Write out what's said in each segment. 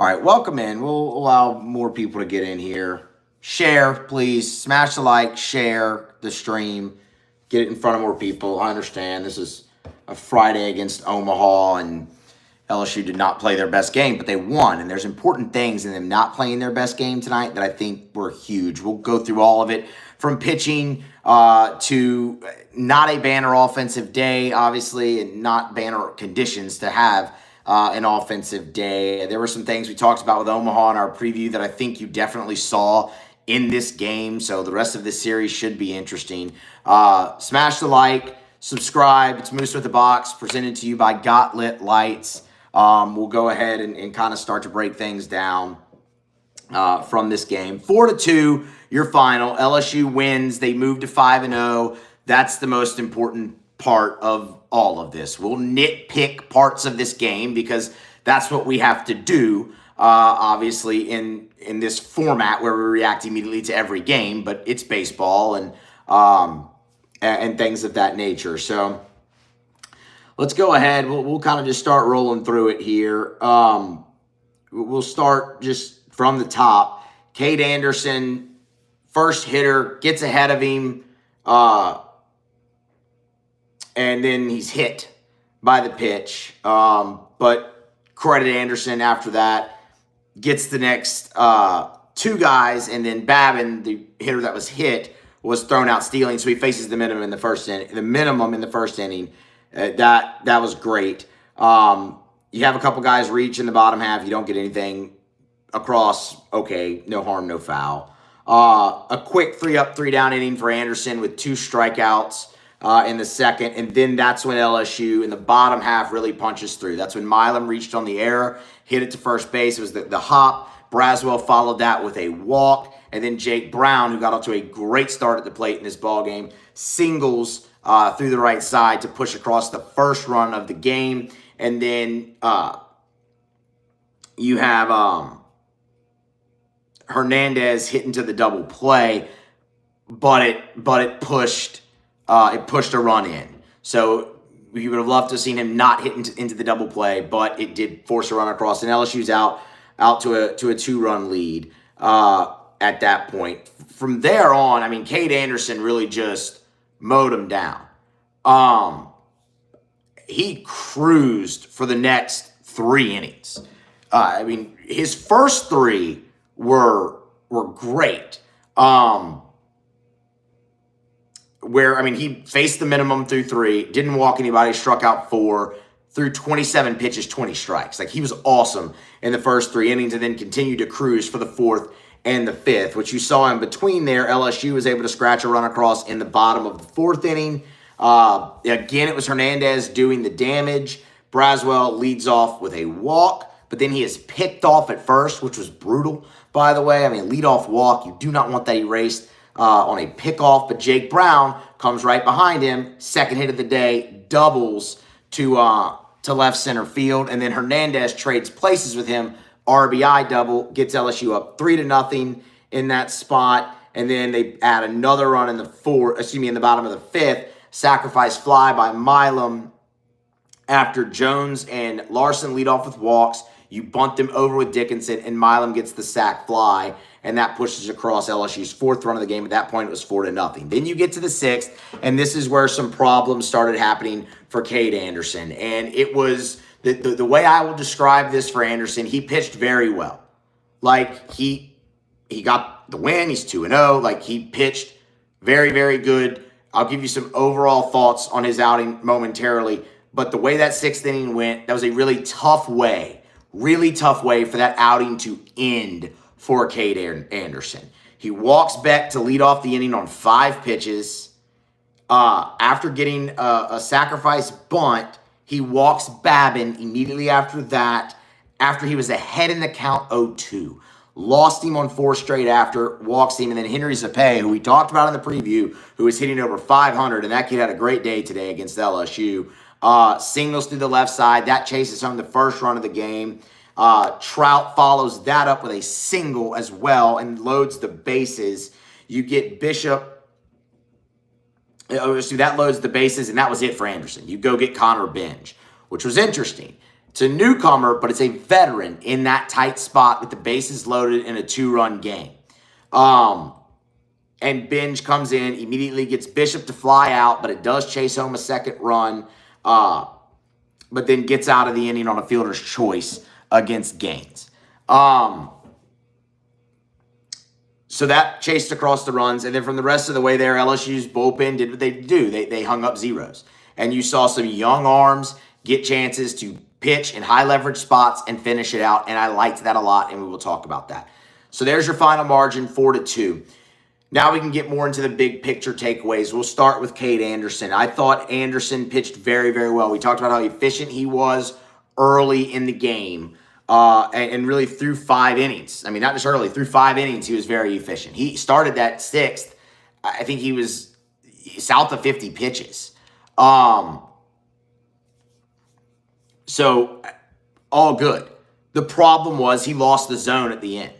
All right, welcome in. We'll allow more people to get in here. Share, please. Smash the like, share the stream. Get it in front of more people. I understand this is a Friday against Omaha, and LSU did not play their best game, but they won. And there's important things in them not playing their best game tonight that I think were huge. We'll go through all of it from pitching to not a banner offensive day, obviously, and not banner conditions to have an offensive day. There were some things we talked about with Omaha in our preview that I think you definitely saw in this game. So the rest of this series should be interesting. Smash the like, subscribe. It's Moose with the Box, presented to you by Got Lit Lights. We'll go ahead and kind of start to break things down from this game. 4-2, your final. LSU wins. They move to 5-0. That's the most important part of all of this. We'll nitpick parts of this game because that's what we have to do, obviously, in this format where we react immediately to every game, but it's baseball and things of that nature. So let's go ahead. We'll kind of just start rolling through it here. We'll start just from the top. Cade Anderson, first hitter, gets ahead of him, and then he's hit by the pitch. But credit Anderson after that, gets the next two guys, and then Babin, the hitter that was hit, was thrown out stealing, so he faces the minimum in the first inning. That was great. You have a couple guys reach in the bottom half. You don't get anything across. Okay, no harm, no foul. A quick 3-up, 3-down inning for Anderson with 2 strikeouts in the second, and then that's when LSU in the bottom half really punches through. That's when Milam reached on the error, hit it to first base. It was the hop. Braswell followed that with a walk, and then Jake Brown, who got off to a great start at the plate in this ballgame, singles through the right side to push across the first run of the game. And then you have Hernandez hitting to the double play, but it pushed a run in. So we would have loved to have seen him not hit into the double play, but it did force a run across, and LSU's out to a 2-run lead at that point. From there on, I mean, Cade Anderson really just mowed him down. He cruised for the next 3 innings. I mean, his first 3 were great. He faced the minimum through 3, didn't walk anybody, struck out 4, threw 27 pitches, 20 strikes. Like, he was awesome in the first 3 innings, and then continued to cruise for the 4th and the 5th, which you saw in between there. LSU was able to scratch a run across in the bottom of the 4th inning. Again, it was Hernandez doing the damage. Braswell leads off with a walk, but then he is picked off at first, which was brutal, by the way. I mean, leadoff walk, you do not want that erased on a pickoff, but Jake Brown comes right behind him, second hit of the day, doubles to left center field, and then Hernandez trades places with him, RBI double, gets LSU up 3-0 in that spot, and then they add another run in the bottom of the 5th, sacrifice fly by Milam after Jones and Larson lead off with walks. You bunt them over with Dickinson, and Milam gets the sac fly, and that pushes across LSU's 4th run of the game. At that point, it was 4-0. Then you get to the 6th, and this is where some problems started happening for Cade Anderson. And it was the way I will describe this for Anderson, he pitched very well. Like, he got the win. He's 2-0. Like, he pitched very, very good. I'll give you some overall thoughts on his outing momentarily. But the way that 6th inning went, that was a really tough way for that outing to end for Cade Anderson. He walks back to lead off the inning on 5 pitches. After getting a sacrifice bunt, he walks Babin immediately after that, after he was ahead in the count 0-2. Lost him on 4 straight after, walks him, and then Henry Zapay, who we talked about in the preview, who was hitting over 500, and that kid had a great day today against LSU. Singles through the left side. That chases home the first run of the game. Trout follows that up with a single as well and loads the bases. You get Bishop. That loads the bases, and that was it for Anderson. You go get Connor Benj, which was interesting. It's a newcomer, but it's a veteran in that tight spot with the bases loaded in a 2-run game. And Binge comes in, immediately gets Bishop to fly out, but it does chase home a second run, but then gets out of the inning on a fielder's choice against Gaines. So that chased across the runs, and then from the rest of the way there, LSU's bullpen did what they do. They hung up zeros. And you saw some young arms get chances to pitch in high leverage spots and finish it out, and I liked that a lot, and we will talk about that. So there's your final margin, 4-2. Now we can get more into the big picture takeaways. We'll start with Cade Anderson. I thought Anderson pitched very, very well. We talked about how efficient he was early in the game. And really through 5 innings. I mean, not just early, through 5 innings, he was very efficient. He started that 6th. I think he was south of 50 pitches. So all good. The problem was he lost the zone at the end.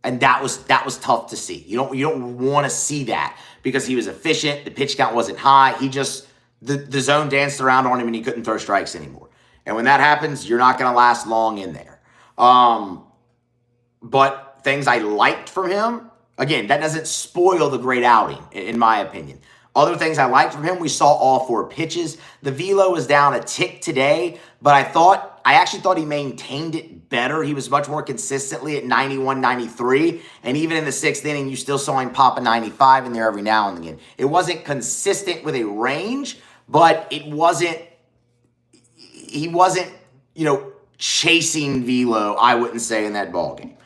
And that was tough to see. You don't want to see that because he was efficient. The pitch count wasn't high. He just, the zone danced around on him and he couldn't throw strikes anymore. And when that happens, you're not going to last long in there. But things I liked from him, again, that doesn't spoil the great outing, in my opinion. Other things I liked from him, we saw all 4 pitches. The velo was down a tick today, but I actually thought he maintained it better. He was much more consistently at 91, 93, and even in the 6th inning, you still saw him pop a 95 in there every now and again. It wasn't consistent with a range, but he wasn't, chasing velo, I wouldn't say, in that ballgame.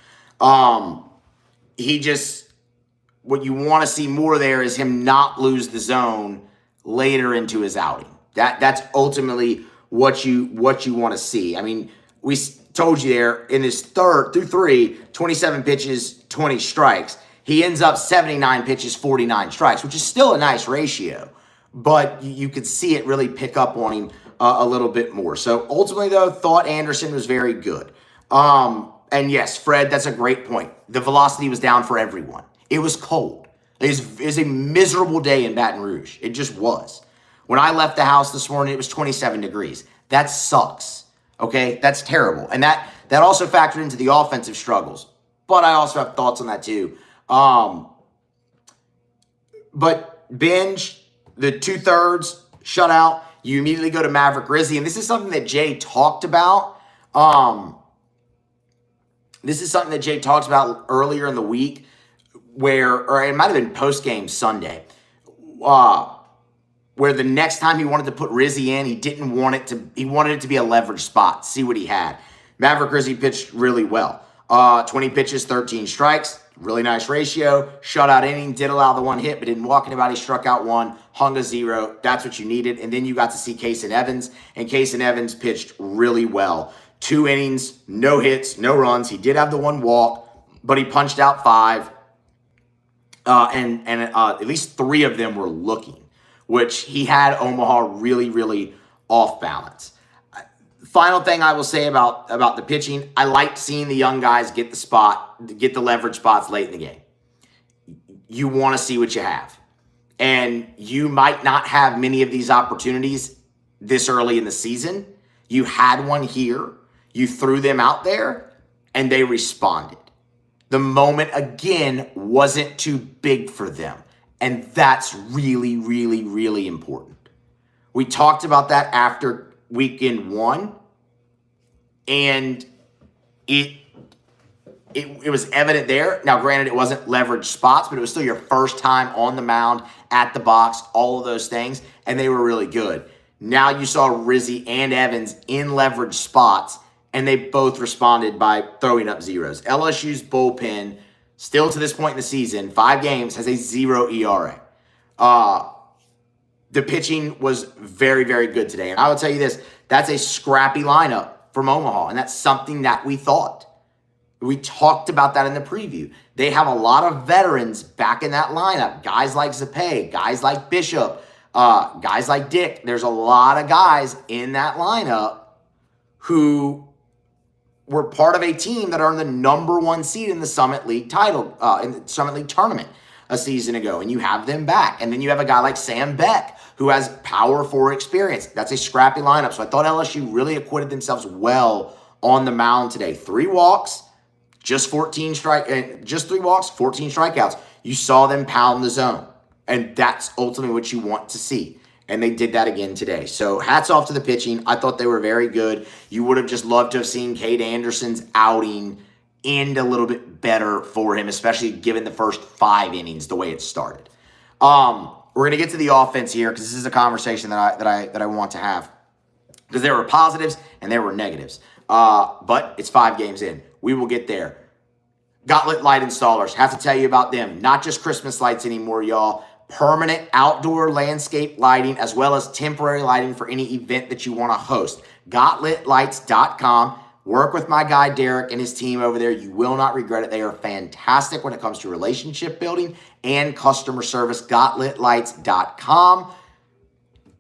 What you want to see more there is him not lose the zone later into his outing. That's ultimately what you want to see. I mean, we told you there in his third through 3, 27 pitches, 20 strikes. He ends up 79 pitches, 49 strikes, which is still a nice ratio, but you could see it really pick up on him a little bit more. So ultimately, though, thought Anderson was very good. And yes, Fred, that's a great point. The velocity was down for everyone. It was cold. It was a miserable day in Baton Rouge. It just was. When I left the house this morning, it was 27 degrees. That sucks. Okay? That's terrible. And that also factored into the offensive struggles. But I also have thoughts on that too. But Binge, the 2/3 shutout, you immediately go to Maverick Rizzi. And this is something that Jay talked about. This is something that Jay talks about earlier in the week, or it might have been post-game Sunday, where the next time he wanted to put Rizzi in, he wanted it to be a leverage spot, see what he had. Maverick Rizzi pitched really well. 20 pitches, 13 strikes, really nice ratio. Shutout inning, did allow the 1 hit, but didn't walk anybody, struck out 1, hung a 0. That's what you needed. And then you got to see Cason Evans, and Cason Evans pitched really well. 2 innings, no hits, no runs. He did have the 1 walk, but he punched out 5. And at least 3 of them were looking, which he had Omaha really, really off balance. Final thing I will say about the pitching, I liked seeing the young guys get the leverage spots late in the game. You want to see what you have. And you might not have many of these opportunities this early in the season. You had one here. You threw them out there, and they responded. The moment, again, wasn't too big for them. And that's really, really, really important. We talked about that after weekend 1. And it was evident there. Now, granted, it wasn't leverage spots, but it was still your first time on the mound, at the box, all of those things. And they were really good. Now you saw Rizzi and Evans in leverage spots, and they both responded by throwing up zeros. LSU's bullpen, still to this point in the season, 5 games, has a 0 ERA. The pitching was very, very good today. And I will tell you this, that's a scrappy lineup from Omaha, and that's something that we thought. We talked about that in the preview. They have a lot of veterans back in that lineup. Guys like Zapay, guys like Bishop, guys like Dick. There's a lot of guys in that lineup who were part of a team that are in the number 1 seed in the Summit League title, in the Summit League tournament. a season ago, and you have them back. And then you have a guy like Sam Beck, who has power forward experience. That's a scrappy lineup. So I thought LSU really acquitted themselves well on the mound today. 3 walks, just 3 walks, 14 strikeouts. You saw them pound the zone. And that's ultimately what you want to see. And they did that again today. So hats off to the pitching. I thought they were very good. You would have just loved to have seen Cade Anderson's outing end a little bit better for him, especially given the first 5 innings, the way it started. We're going to get to the offense here because this is a conversation that I want to have, because there were positives and there were negatives. But it's 5 games in. We will get there. Gauntlet light installers. Have to tell you about them. Not just Christmas lights anymore, y'all. Permanent outdoor landscape lighting, as well as temporary lighting for any event that you want to host. GauntletLights.com. Work with my guy Derek and his team over there. You will not regret it. They are fantastic when it comes to relationship building and customer service. GauntletLights.com.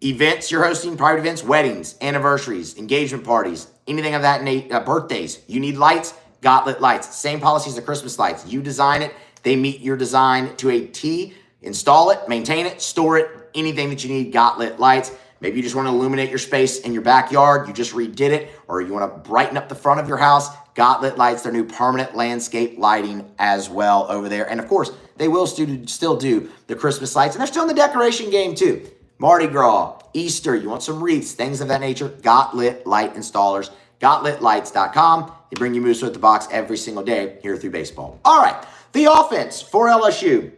Events you're hosting, private events, weddings, anniversaries, engagement parties, anything of that nature, birthdays. You need lights, Gauntlet Lights. Same policies as Christmas lights. You design it. They meet your design to a T. Install it, maintain it, store it, anything that you need, Gauntlet Lights. Maybe you just want to illuminate your space in your backyard. You just redid it, or you want to brighten up the front of your house. Gauntlet Lights, their new permanent landscape lighting as well over there. And of course, they will still do the Christmas lights, and they're still in the decoration game too. Mardi Gras, Easter, you want some wreaths, things of that nature. Gauntlet Light Installers, GauntletLights.com. They bring you Moose at the Box every single day here through baseball. All right, the offense for LSU.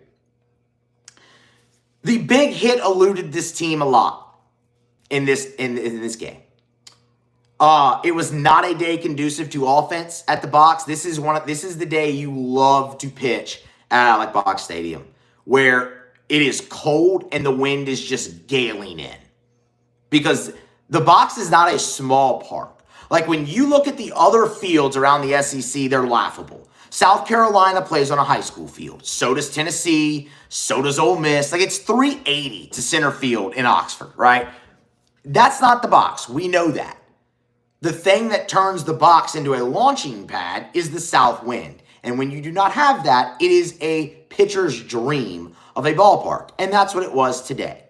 The big hit eluded this team a lot in this game. It was not a day conducive to offense at the Box. This is the day you love to pitch at Alex Box Stadium, where it is cold and the wind is just galing in. Because the Box is not a small park. Like when you look at the other fields around the SEC, they're laughable. South Carolina plays on a high school field. So does Tennessee. So does Ole Miss. Like, it's 380 to center field in Oxford, right? That's not the Box. We know that. The thing that turns the Box into a launching pad is the south wind. And when you do not have that, it is a pitcher's dream of a ballpark. And that's what it was today.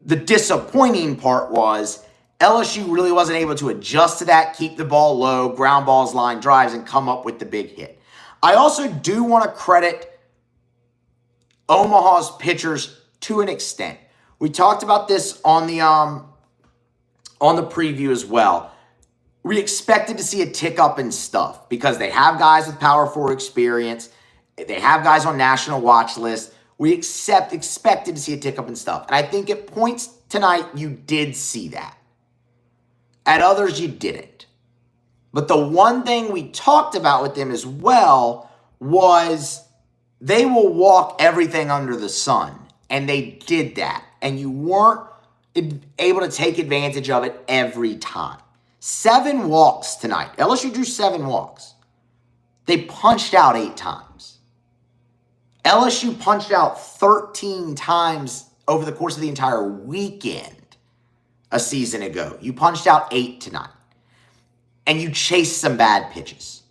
The disappointing part was LSU really wasn't able to adjust to that, keep the ball low, ground balls, line drives, and come up with the big hit. I also do want to credit Omaha's pitchers to an extent. We talked about this on the preview as well. We expected to see a tick up in stuff because they have guys with power forward experience. They have guys on national watch lists. We expected to see a tick up in stuff. And I think at points tonight, you did see that. At others, you didn't. But the one thing we talked about with them as well was they will walk everything under the sun. And they did that. And you weren't able to take advantage of it every time. 7 walks tonight. LSU drew 7 walks. They punched out 8 times. LSU punched out 13 times over the course of the entire weekend a season ago. You punched out 8 tonight. And you chased some bad pitches.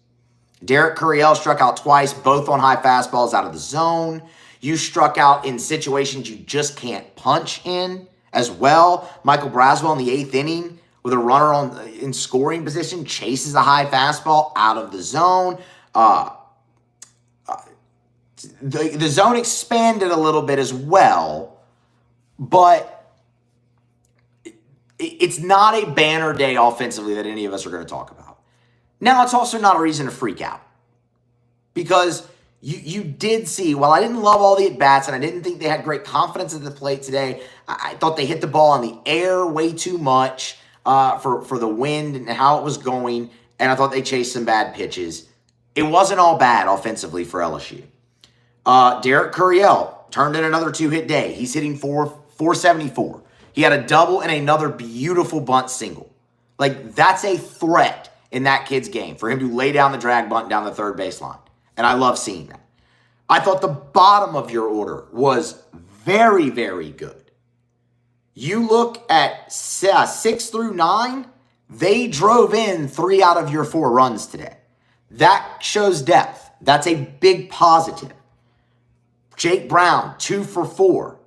Derek Curiel struck out twice, both on high fastballs out of the zone. You struck out in situations you just can't punch in as well. Michael Braswell in the 8th inning with a runner in scoring position chases a high fastball out of the zone. The zone expanded a little bit as well, but it's not a banner day offensively that any of us are going to talk about. Now, it's also not a reason to freak out because you did see, while I didn't love all the at-bats and I didn't think they had great confidence at the plate today, I thought they hit the ball in the air way too much for the wind and how it was going, and I thought they chased some bad pitches. It wasn't all bad offensively for LSU. Derek Curiel turned in another 2-hit day. He's hitting 474. He had a double and another beautiful bunt single. Like, that's a threat in that kid's game for him to lay down the drag bunt down the third baseline. And I love seeing that. I thought the bottom of your order was very, very good. You look at 6 through 9, they drove in 3 out of your 4 runs today. That shows depth. That's a big positive. Jake Brown, 2 for 4.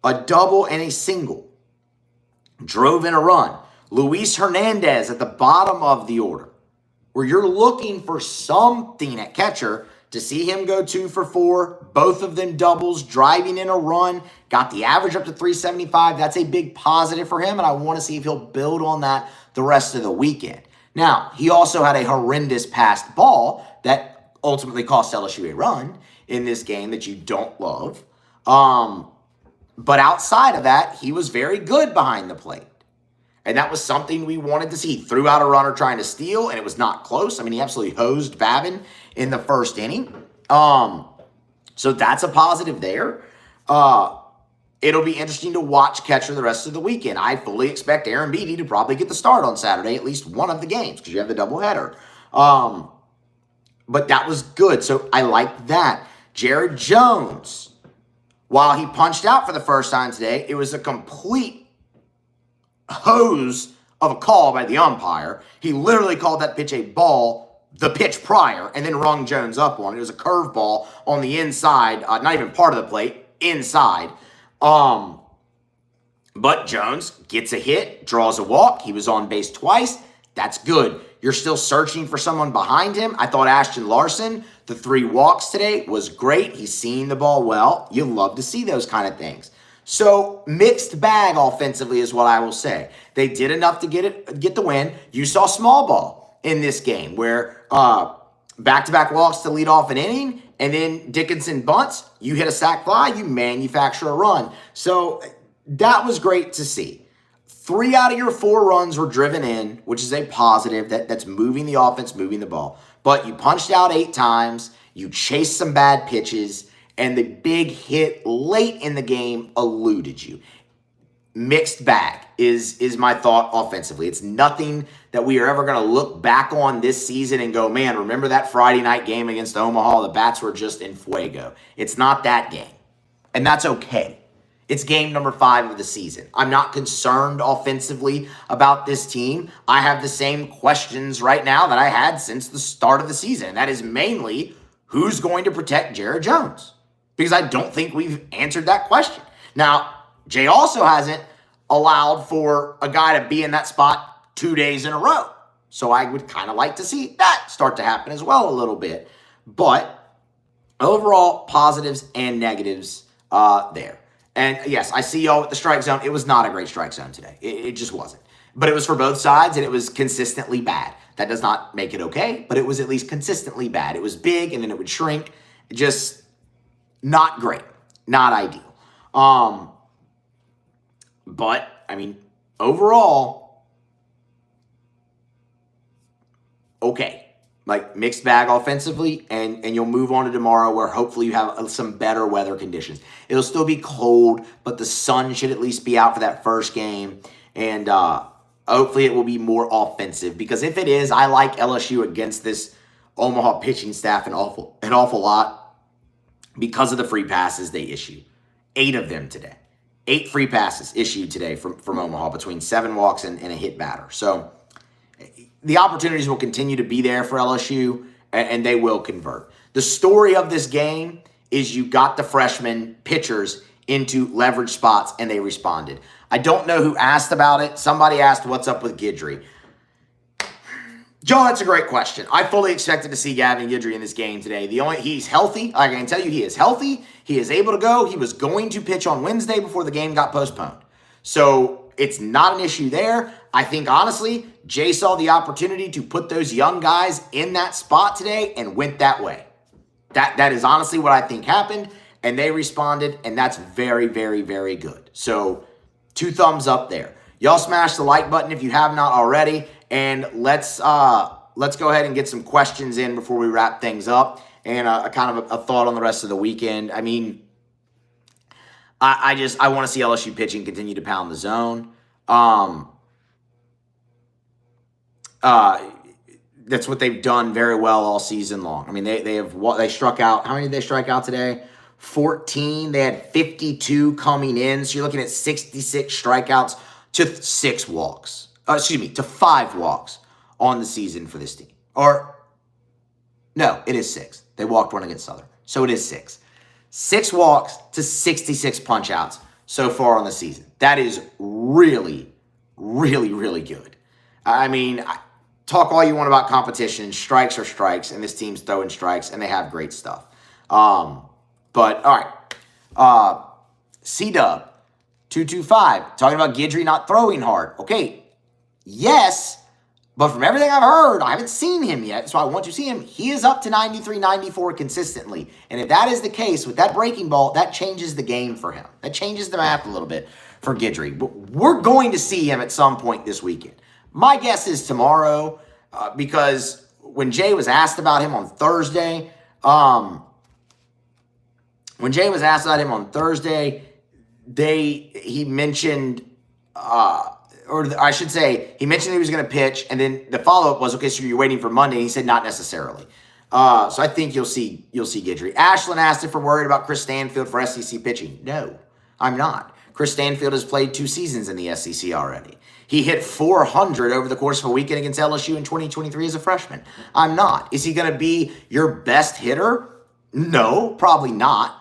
A double and a single. Drove in a run. Luis Hernandez at the bottom of the order, where you're looking for something at catcher. To see him go 2 for 4, both of them doubles, driving in a run, got the average up to 375. That's a big positive for him, and I want to see if he'll build on that the rest of the weekend. Now, he also had a horrendous passed ball that ultimately cost LSU a run in this game that you don't love. But outside of that, he was very good behind the plate. And that was something we wanted to see. He threw out a runner trying to steal, and it was not close. I mean, he absolutely hosed Babin in the first inning. So that's a positive there. It'll be interesting to watch catcher the rest of the weekend. I fully expect Aaron Beatty to probably get the start on Saturday, at least one of the games, because you have the doubleheader. But that was good, so I like that. Jared Jones, while he punched out for the first time today, it was a complete hose of a call by the umpire. He literally called that pitch a ball the pitch prior and then rung Jones up on it. It was a curveball on the inside, not even part of the plate, inside. But Jones gets a hit, draws a walk. He was on base twice. That's good. You're still searching for someone behind him. I thought Ashton Larson, the 3 walks today, was great. He's seeing the ball well. You love to see those kind of things. So mixed bag offensively is what I will say. They did enough to get the win. You saw small ball in this game where back-to-back walks to lead off an inning, and then Dickinson bunts. You hit a sac fly, you manufacture a run. So that was great to see. 3 out of your 4 runs were driven in, which is a positive. That's moving the offense, moving the ball. But you punched out 8 times. You chased some bad pitches. And the big hit late in the game eluded you. Mixed bag is my thought offensively. It's nothing that we are ever going to look back on this season and go, man, remember that Friday night game against Omaha? The bats were just in fuego. It's not that game. And that's okay. It's game number 5 of the season. I'm not concerned offensively about this team. I have the same questions right now that I had since the start of the season. And that is mainly, who's going to protect Jared Jones? Because I don't think we've answered that question. Now, Jay also hasn't allowed for a guy to be in that spot 2 days in a row. So I would kind of like to see that start to happen as well a little bit. But overall, positives and negatives there. And yes, I see y'all with the strike zone. It was not a great strike zone today. It just wasn't. But it was for both sides, and it was consistently bad. That does not make it okay, but it was at least consistently bad. It was big, and then it would shrink. Just not great. Not ideal. But, I mean, overall, okay. Like, mixed bag offensively, and you'll move on to tomorrow where hopefully you have some better weather conditions. It'll still be cold, but the sun should at least be out for that first game. And hopefully it will be more offensive. Because if it is, I like LSU against this Omaha pitching staff an awful lot. Because of the free passes they issue. 8 of them today. 8 free passes issued today from Omaha between 7 walks and a hit batter. So the opportunities will continue to be there for LSU, and they will convert. The story of this game is you got the freshman pitchers into leverage spots, and they responded. I don't know who asked about it. Somebody asked, what's up with Guidry? Joe, that's a great question. I fully expected to see Gavin Guidry in this game today. He's healthy. I can tell you he is healthy. He is able to go. He was going to pitch on Wednesday before the game got postponed. So it's not an issue there. I think, honestly, Jay saw the opportunity to put those young guys in that spot today and went that way. That is honestly what I think happened, and they responded, and that's very, very, very good. So 2 thumbs up there. Y'all smash the like button if you have not already. And let's go ahead and get some questions in before we wrap things up, and a kind of a thought on the rest of the weekend. I mean, I want to see LSU pitching continue to pound the zone. That's what they've done very well all season long. I mean, they struck out. How many did they strike out today? 14. They had 52 coming in. So you're looking at 66 strikeouts to 6 walks. To 5 walks on the season for this team. Or, no, it is 6. They walked one against Southern. So it is 6. 6 walks to 66 punch-outs so far on the season. That is really, really, really good. I mean, talk all you want about competition. Strikes are strikes, and this team's throwing strikes, and they have great stuff. But, all right. C-Dub, 225, talking about Guidry not throwing hard. Okay, yes, but from everything I've heard, I haven't seen him yet, so I want to see him. He is up to 93, 94 consistently. And if that is the case with that breaking ball, that changes the game for him. That changes the map a little bit for Guidry. But we're going to see him at some point this weekend. My guess is tomorrow, because when Jay was asked about him on Thursday, he mentioned, he mentioned he was going to pitch, and then the follow-up was, okay, so you're waiting for Monday. He said not necessarily. So I think you'll see Guidry. Ashlyn asked if we're worried about Chris Stanfield for SEC pitching. No, I'm not. Chris Stanfield has played 2 seasons in the SEC already. He hit 400 over the course of a weekend against LSU in 2023 as a freshman. I'm not. Is he going to be your best hitter? No, probably not.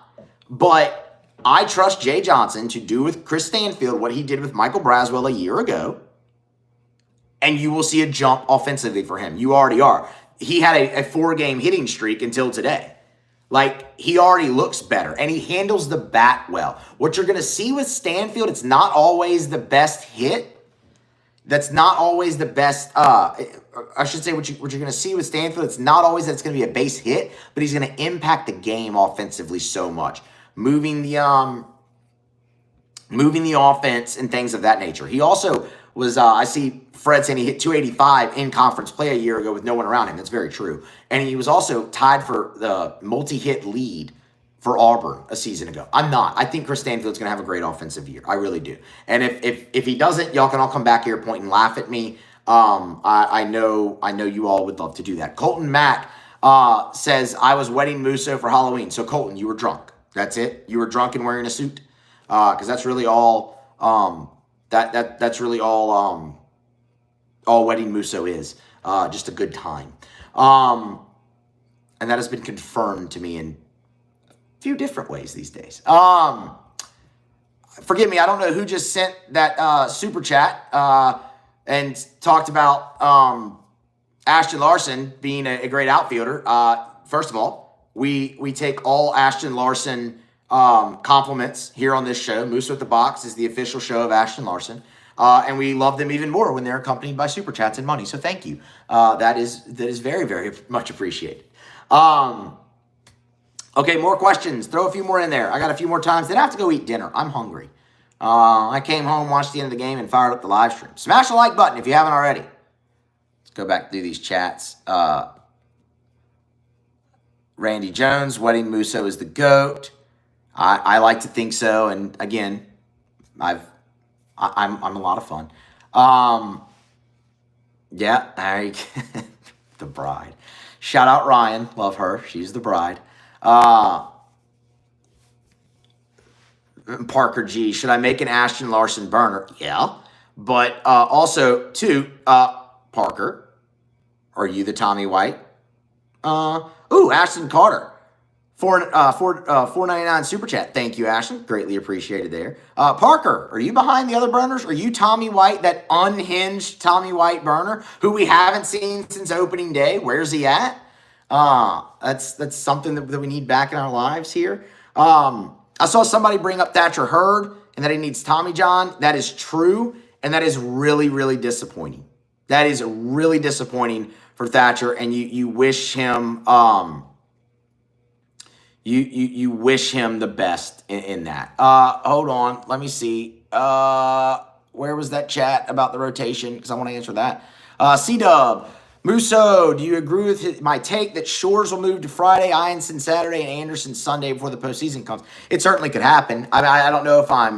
But I trust Jay Johnson to do with Chris Stanfield what he did with Michael Braswell a year ago, and you will see a jump offensively for him. You already are. He had a 4-game hitting streak until today. Like, he already looks better, and he handles the bat well. What you're going to see with Stanfield, it's not always the best hit. That's not always the best, I should say what you're going to see with Stanfield, it's not always that it's going to be a base hit, but he's going to impact the game offensively so much. Moving the offense and things of that nature. He also was, I see Fred saying he hit 285 in conference play a year ago with no one around him. That's very true. And he was also tied for the multi-hit lead for Auburn a season ago. I'm not. I think Chris Stanfield's going to have a great offensive year. I really do. And if he doesn't, y'all can all come back here, point and laugh at me. I know you all would love to do that. Colton Mack says, I was wedding Musso for Halloween. So Colton, you were drunk. That's it. You were drunk and wearing a suit. Because that's really all. That's really all wedding Musso is. Just a good time. And that has been confirmed to me in a few different ways these days. Forgive me, I don't know who just sent that super chat and talked about Ashton Larson being a great outfielder. First of all, we take all Ashton Larson compliments here on this show. Moose with the Box is the official show of Ashton Larson. And we love them even more when they're accompanied by super chats and money. So thank you. That is very, very much appreciated. Okay, more questions. Throw a few more in there. I got a few more times. Then I have to go eat dinner. I'm hungry. I came home, watched the end of the game, and fired up the live stream. Smash the like button if you haven't already. Let's go back through these chats. Randy Jones, wedding Musso is the GOAT. I like to think so. And again, I'm a lot of fun. Yeah, the bride. Shout out Ryan. Love her. She's the bride. Parker G. Should I make an Ashton Larson burner? Yeah. But also, too, Parker, are you the Tommy White? Ashton Carter. $4.99 super chat. Thank you, Ashton. Greatly appreciated there. Parker, are you behind the other burners? Are you Tommy White, that unhinged Tommy White burner who we haven't seen since opening day? Where's he at? That's something that we need back in our lives here. I saw somebody bring up Thatcher Hurd and that he needs Tommy John. That is true, and that is really, really disappointing. That is really disappointing for Thatcher, and you wish him you wish him the best in that. Hold on, let me see. Where was that chat about the rotation? Because I want to answer that. C-Dub. Musso, do you agree with my take that Shores will move to Friday, Ianson Saturday, and Anderson Sunday before the postseason comes? It certainly could happen. I don't know if I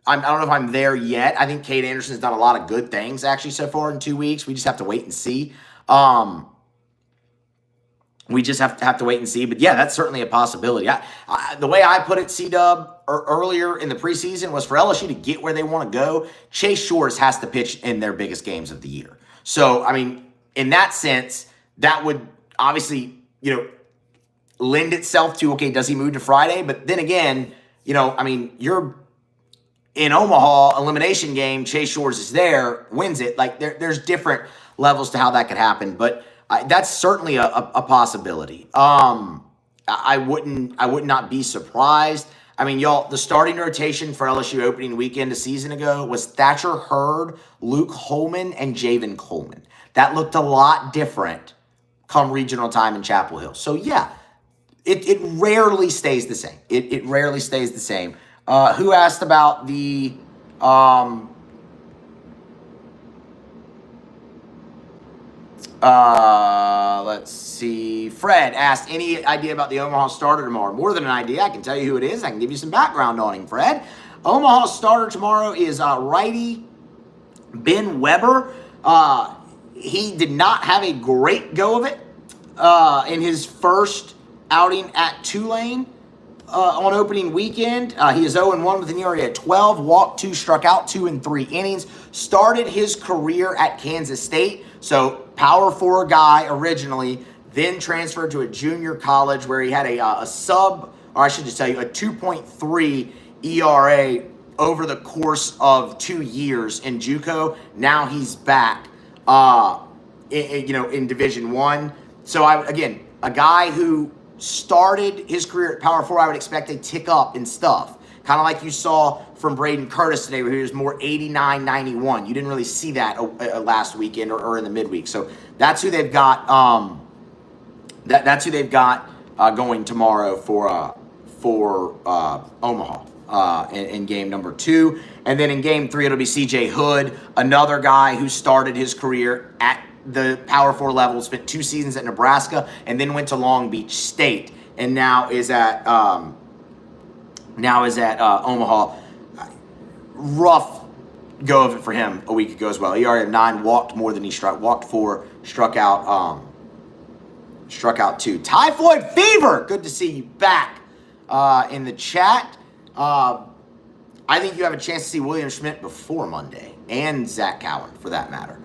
don't know if I'm there yet. I think Cade Anderson's done a lot of good things actually so far in 2 weeks. We just have to wait and see. We just have to wait and see. But yeah, that's certainly a possibility. The way I put it, C-Dub, earlier in the preseason was for LSU to get where they want to go, Chase Shores has to pitch in their biggest games of the year. So, I mean, in that sense, that would obviously, lend itself to, okay, does he move to Friday? But then again, you're in Omaha, elimination game, Chase Shores is there, wins it. Like there's different levels to how that could happen, but that's certainly a possibility. I would not be surprised. I mean, y'all, the starting rotation for LSU opening weekend a season ago was Thatcher Hurd, Luke Holman, and Javen Coleman. That looked a lot different come regional time in Chapel Hill. So yeah, it rarely stays the same. It rarely stays the same. Who asked about the let's see. Fred asked, any idea about the Omaha starter tomorrow? More than an idea. I can tell you who it is. I can give you some background on him, Fred. Omaha starter tomorrow is righty Ben Weber. He did not have a great go of it in his first outing at Tulane on opening weekend. He is 0-1 with an ERA at 12, walked 2, struck out 2 in 3 innings. Started his career at Kansas State, so Power 4 guy originally, then transferred to a junior college where he had a 2.3 ERA over the course of 2 years in JUCO. Now he's back, in Division I. So a guy who started his career at Power 4, I would expect a tick up in stuff. Kind of like you saw from Braden Curtis today, where he was more 89, 91. You didn't really see that last weekend or in the midweek. So that's who they've got. That's who they've got going tomorrow for Omaha in game number 2. And then in game 3, it'll be C.J. Hood, another guy who started his career at the Power 4 level, spent 2 seasons at Nebraska, and then went to Long Beach State, and now is at Omaha. Rough go of it for him a week ago as well. He already had 9, walked more than he walked 4, struck out 2. Typhoid fever, good to see you back in the chat. I think you have a chance to see William Schmidt before Monday, and Zach Cowan for that matter.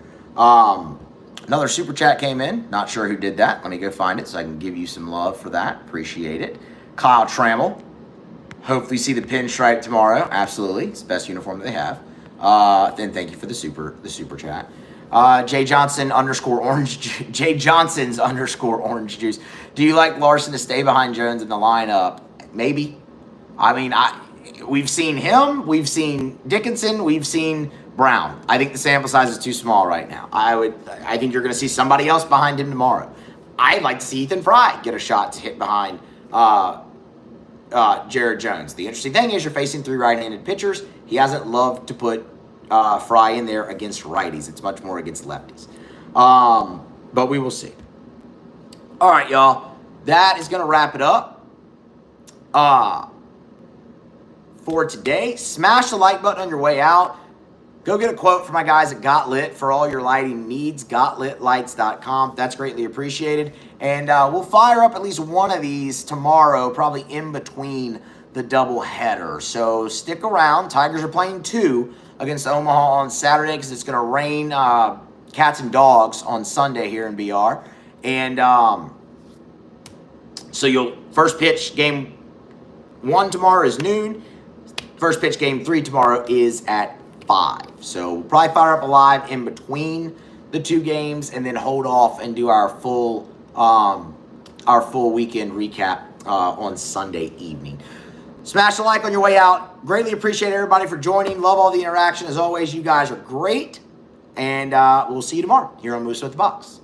Another super chat came in. Not sure who did that. Let me go find it so I can give you some love for that. Appreciate it. Kyle Trammell. Hopefully see the pinstripe tomorrow. Absolutely. It's the best uniform that they have. Then thank you for the super chat. Jay Johnson's _orange juice. Do you like Larson to stay behind Jones in the lineup? Maybe. I mean, we've seen him. We've seen Dickinson. We've seen Brown. I think the sample size is too small right now. I think you're going to see somebody else behind him tomorrow. I'd like to see Ethan Fry get a shot to hit behind Jared Jones. The interesting thing is you're facing 3 right-handed pitchers. He hasn't loved to put Fry in there against righties. It's much more against lefties. But we will see. All right, y'all. That is going to wrap it up for today. Smash the like button on your way out. Go get a quote from my guys at Got Lit for all your lighting needs, gotlitlights.com. That's greatly appreciated. And we'll fire up at least one of these tomorrow, probably in between the doubleheader. So stick around. Tigers are playing 2 against Omaha on Saturday because it's going to rain cats and dogs on Sunday here in BR. And so first pitch game 1 tomorrow is noon. First pitch game 3 tomorrow is at 5. So we'll probably fire up a live in between the 2 games and then hold off and do our full weekend recap on Sunday evening. Smash the like on your way out. Greatly appreciate everybody for joining. Love all the interaction. As always, you guys are great. And we'll see you tomorrow here on Moose with the Box.